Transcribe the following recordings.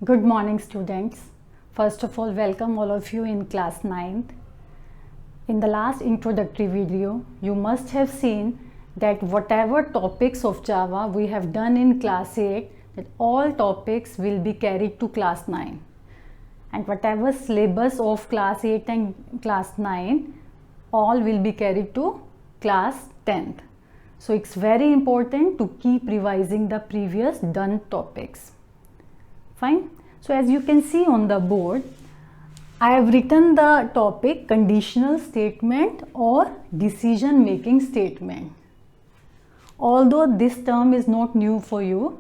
Good morning, students. First of all, welcome all of you in class 9th. In the last introductory video, you must have seen that whatever topics of Java we have done in class 8, that all topics will be carried to class 9. And whatever syllabus of class 8 and class 9, all will be carried to class 10th. So it's very important to keep revising the previous done topics. Fine. So as you can see on the board, I have written the topic conditional statement or decision making statement. Although this term is not new for you,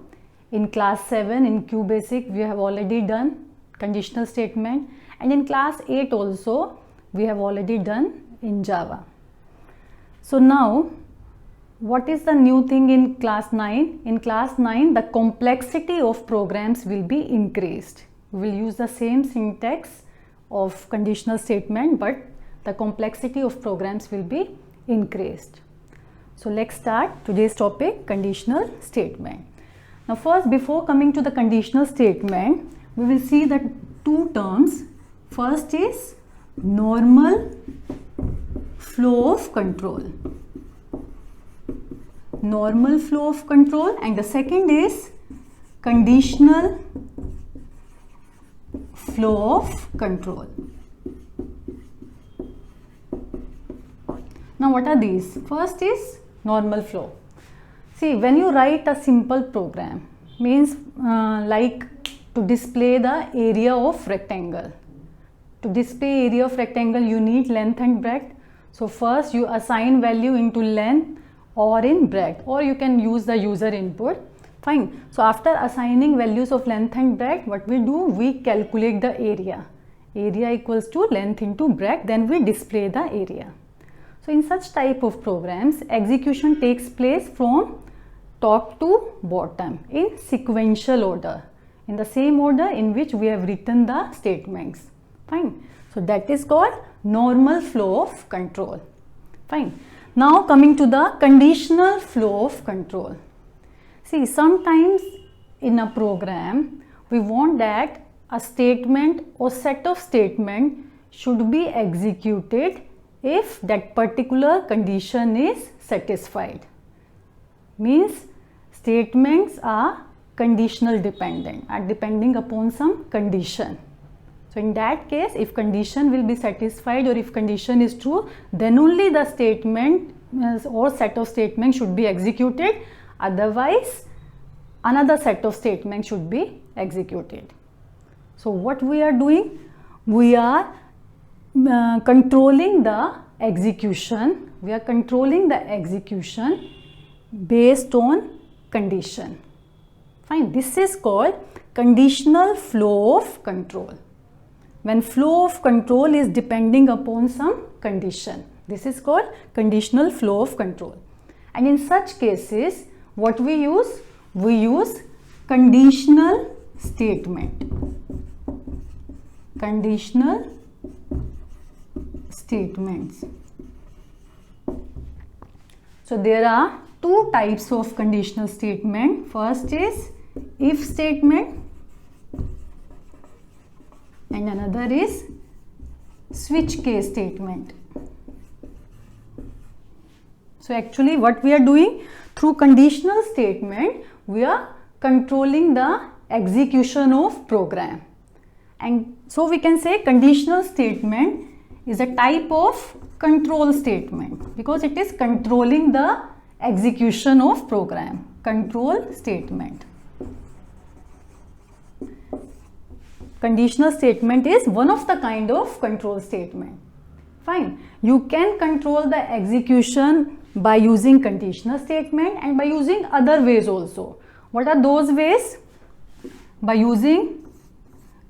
in class 7 in QBasic we have already done conditional statement, and in class 8 also we have already done in Java. So now what is the new thing in class 9? In class 9, the complexity of programs will be increased. We will use the same syntax of conditional statement, but the complexity of programs will be increased. So let's start today's topic, conditional statement. Now first, before coming to the conditional statement, we will see that two terms. First is normal flow of control. Normal flow of control, and the second is conditional flow of control. Now what are these? First is normal flow. See, when you write a simple program, means like to display the area of rectangle. To display area of rectangle you need length and breadth. So first you assign value into length or in breadth, or you can use the user input. Fine. So after assigning values of length and breadth, what we do, we calculate the area. Area equals to length into breadth, then we display the area. So in such type of programs, execution takes place from top to bottom in sequential order, in the same order in which we have written the statements. Fine. So that is called normal flow of control. Fine. Now coming to the conditional flow of control. See, sometimes in a program we want that a statement or set of statements should be executed if that particular condition is satisfied. Means statements are conditional dependent, are depending upon some condition. So in that case, if condition will be satisfied or if condition is true, then only the statement or set of statements should be executed. Otherwise, another set of statements should be executed. So what we are doing? We are controlling the execution. We are controlling the execution based on condition. Fine. This is called conditional flow of control. When flow of control is depending upon some condition. This is called conditional flow of control. And in such cases, what we use? We use conditional statement. Conditional statements. So there are two types of conditional statement. First is if statement, and another is switch case statement. So actually what we are doing, through conditional statement we are controlling the execution of program, and so we can say conditional statement is a type of control statement because it is controlling the execution of program. Control statement. Conditional statement is one of the kind of control statement. Fine. You can control the execution by using conditional statement and by using other ways also. What are those ways? By using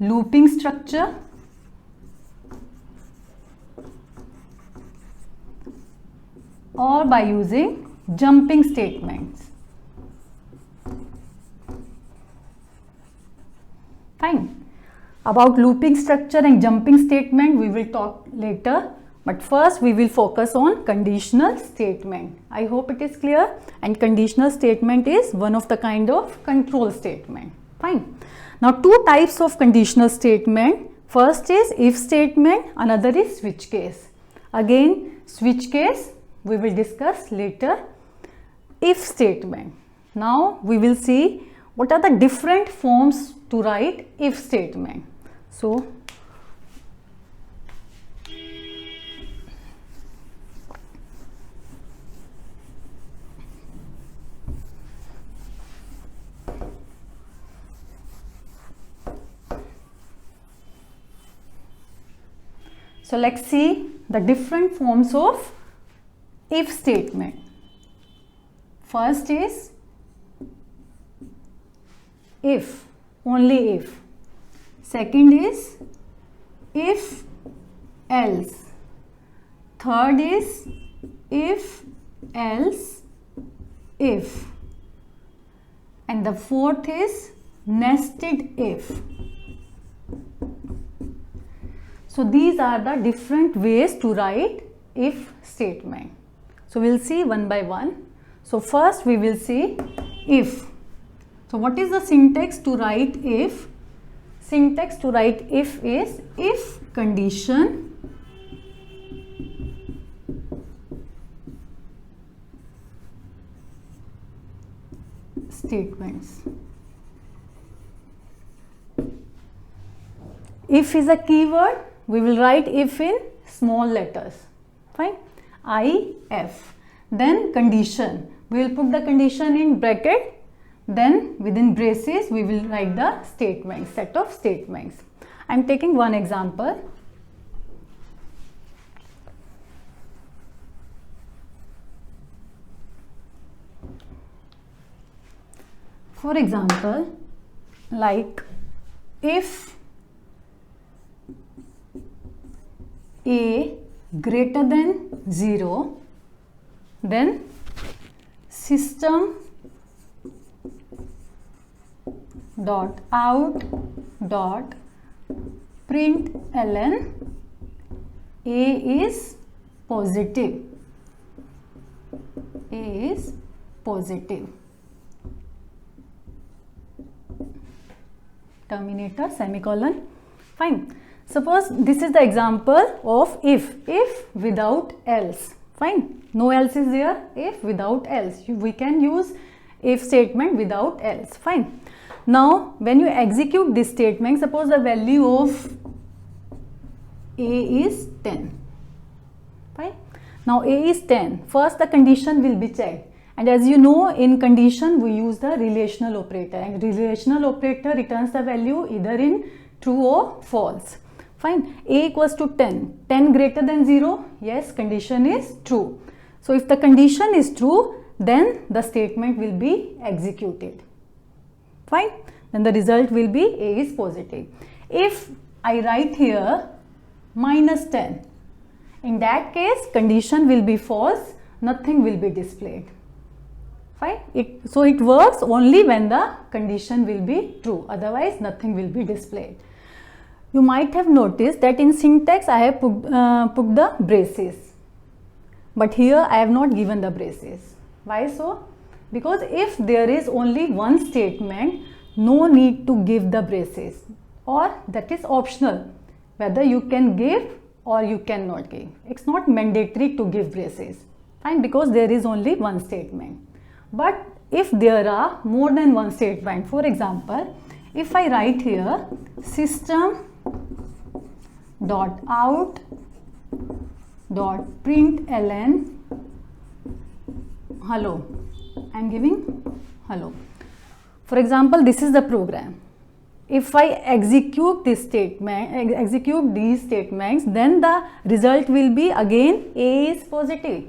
looping structure, or by using jumping statements. Fine. About looping structure and jumping statement we will talk later, but first we will focus on conditional statement. I hope it is clear. And conditional statement is one of the kind of control statement. Fine. Now two types of conditional statement. First is if statement, another is switch case. Again, switch case we will discuss later. If statement. Now we will see what are the different forms to write if statement. So let's see the different forms of if statement. First is if, only if. Second is if else. Third is if else if. And the fourth is nested if. So these are the different ways to write if statement. So we'll see one by one. So first we will see if. So what is the syntax to write if? Syntax to write if is if condition statements. If is a keyword, we will write if in small letters. Fine. IF. Then condition. We will put the condition in bracket. Then within braces we will write the statements, set of statements. I am taking one example. For example, like if a greater than 0, then system dot out dot println a is positive. A is positive. Terminator, semicolon. Fine. Suppose this is the example of if without else. Fine. No else is there. If without else. We can use if statement without else. Fine. Now when you execute this statement, suppose the value of a is 10. Fine. Now a is 10. First the condition will be checked. And as you know, in condition we use the relational operator, and relational operator returns the value either in true or false. Fine. A equals to 10. 10 greater than 0. Yes, condition is true. So if the condition is true, then the statement will be executed. Fine. Then the result will be A is positive. If I write here minus 10, in that case condition will be false, nothing will be displayed. Fine. So it works only when the condition will be true, otherwise nothing will be displayed. You might have noticed that in syntax I have put the braces, but here I have not given the braces. Why so? Because if there is only one statement, no need to give the braces, or that is optional, whether you can give or you cannot give. It's not mandatory to give braces. Fine, because there is only one statement. But if there are more than one statement, for example, if I write here system dot out dot println hello, I am giving hello. For example, this is the program. If I execute this statement, execute these statements, then the result will be again A is positive.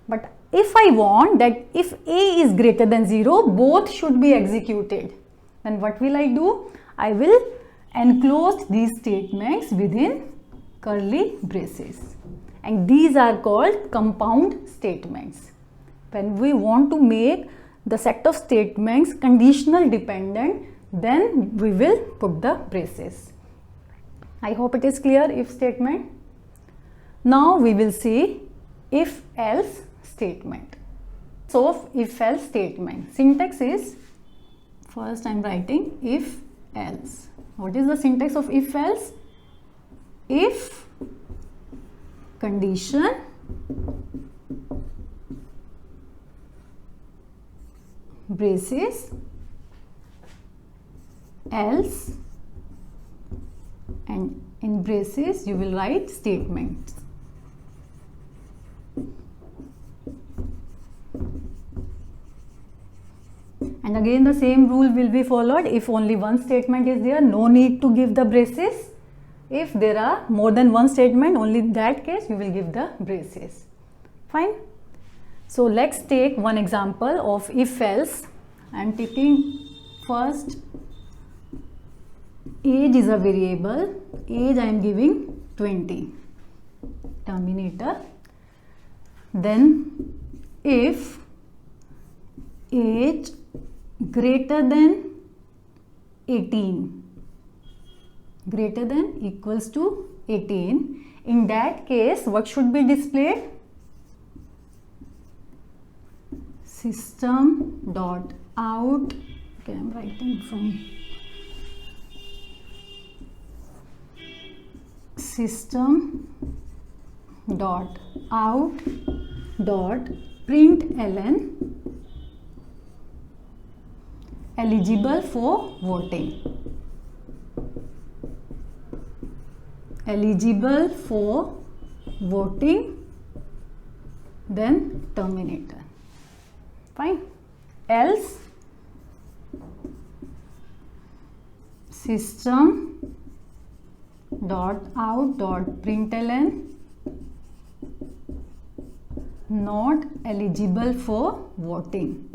But if I want that if A is greater than 0, both should be executed, then what will I do? I will enclose these statements within curly braces, and these are called compound statements. When we want to make the set of statements conditional dependent, then we will put the braces. I hope it is clear, if statement. Now we will see if else statement. So if else statement, syntax is, first I am writing if else. What is the syntax of if else? If condition braces else, and in braces you will write statements. And again the same rule will be followed. If only one statement is there, no need to give the braces. If there are more than one statement, only in that case you will give the braces. Fine. So let's take one example of if else. I am taking first age is a variable. Age I am giving 20. Terminator. Then if age greater than 18, greater than equals to 18, in that case what should be displayed? System dot out, okay, I am writing from system dot out dot println eligible for voting. Eligible for voting, then terminator. Fine. Else system dot out dot println not eligible for voting.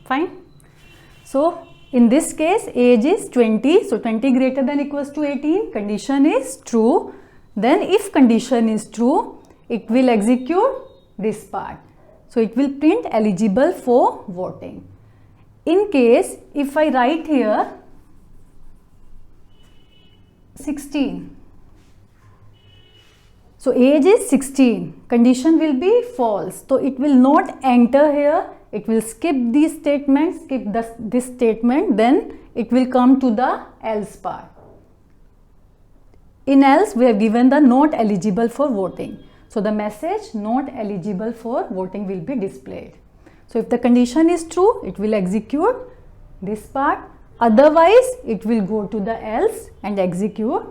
Fine. So in this case age is 20, so 20 greater than equals to 18, condition is true. Then if condition is true, it will execute this part. So it will print eligible for voting. In case if I write here 16, so age is 16, condition will be false, so it will not enter here. It will skip these statements, skip this statement, then it will come to the else part. In else we have given the not eligible for voting. So the message not eligible for voting will be displayed. So if the condition is true, it will execute this part. Otherwise, it will go to the else and execute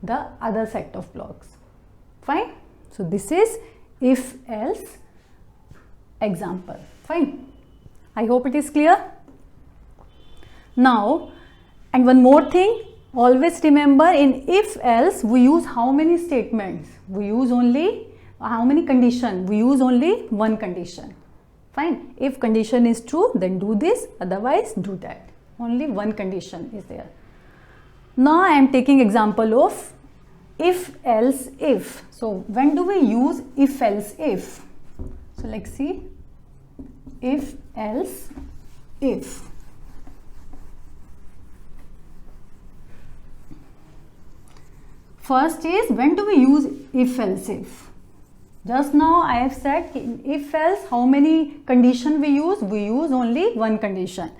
the other set of blocks. Fine. So this is if else example. Fine. I hope it is clear. Now, and one more thing, always remember in if else we use how many statements? We use only how many conditions? We use only one condition. Fine. If condition is true, then do this, otherwise do that. Only one condition is there. Now I am taking example of if else if. So when do we use if else if? So let's see. If else if. First is when do we use if else if? Just now I have said if else how many condition we use? We use only one condition.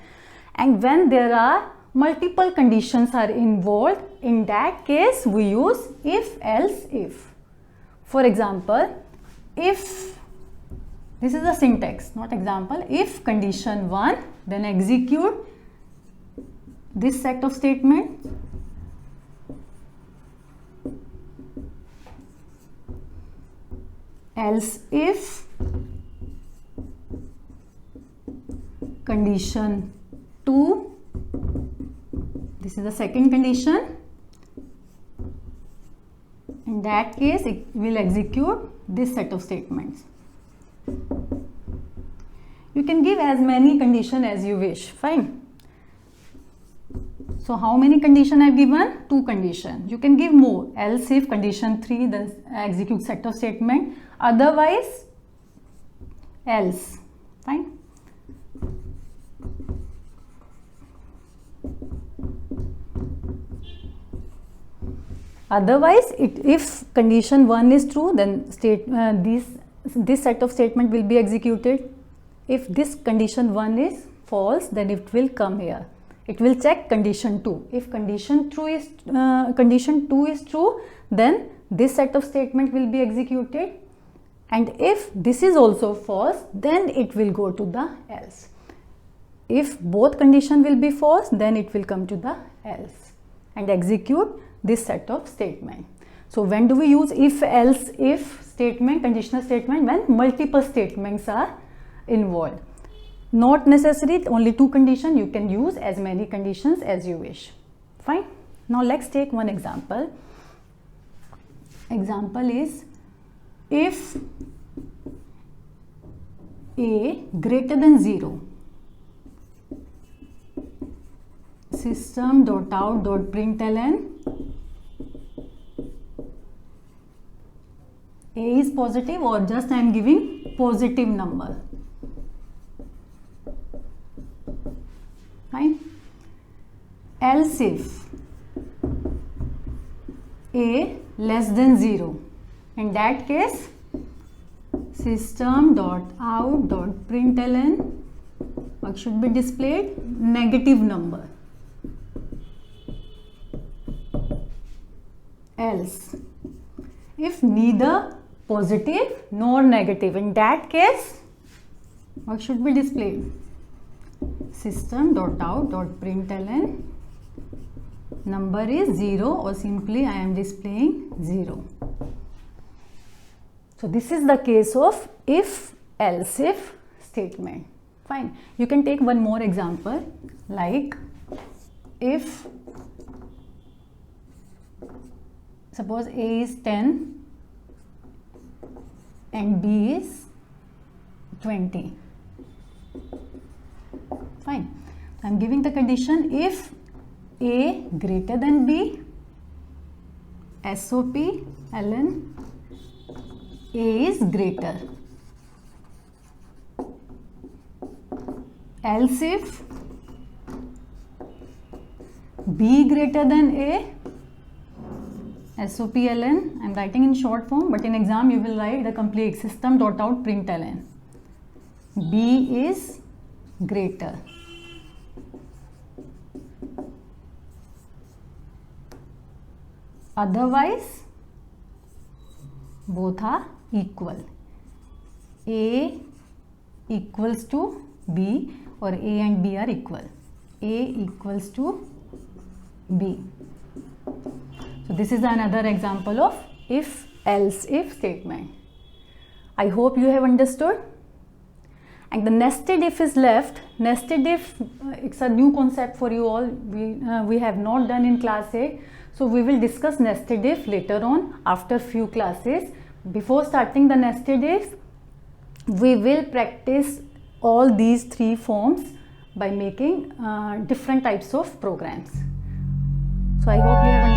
And when there are multiple conditions are involved, in that case we use if else if. For example, if this is a syntax, not example. If condition 1, then execute this set of statements. Else if condition 2, this is the second condition. In that case, it will execute this set of statements. You can give as many conditions as you wish. Fine. So how many conditions I have given? 2 conditions. You can give more. Else if condition 3, then execute set of statement. Otherwise, else. Fine. Otherwise, if condition 1 is true, then these this set of statement will be executed. If this condition 1 is false, then it will come here. It will check condition 2. If condition 2 is true, then this set of statement will be executed, and if this is also false, then it will go to the else. If both condition will be false, then it will come to the else and execute this set of statement. So when do we use if else if statement, conditional statement? When multiple statements are involved. Not necessary only 2 conditions, you can use as many conditions as you wish. Fine. Now let's take one example. Example is, if a greater than 0, system.out.println a is positive, or just I am giving positive number. Fine. Else if a less than 0, in that case system.out.println what should be displayed? Negative number. Else if neither positive nor negative, in that case what should be displayed? System.out.println number is 0, or simply I am displaying 0. So this is the case of if else if statement. Fine. You can take one more example, like if suppose A is 10 and B is 20. Fine. I am giving the condition if A greater than B, SOP ln A is greater. Else if B greater than A, SOP ln, I am writing in short form, but in exam you will write the complete system.out.println B is greater. Otherwise both are equal. A equals to B, or A and B are equal. A equals to B. So this is another example of if else if statement. I hope you have understood. And the nested if is left. Nested if, it's a new concept for you all. We have not done in class 8. So we will discuss nested if later on after few classes. Before starting the nested if, we will practice all these 3 forms by making different types of programs. So I hope you have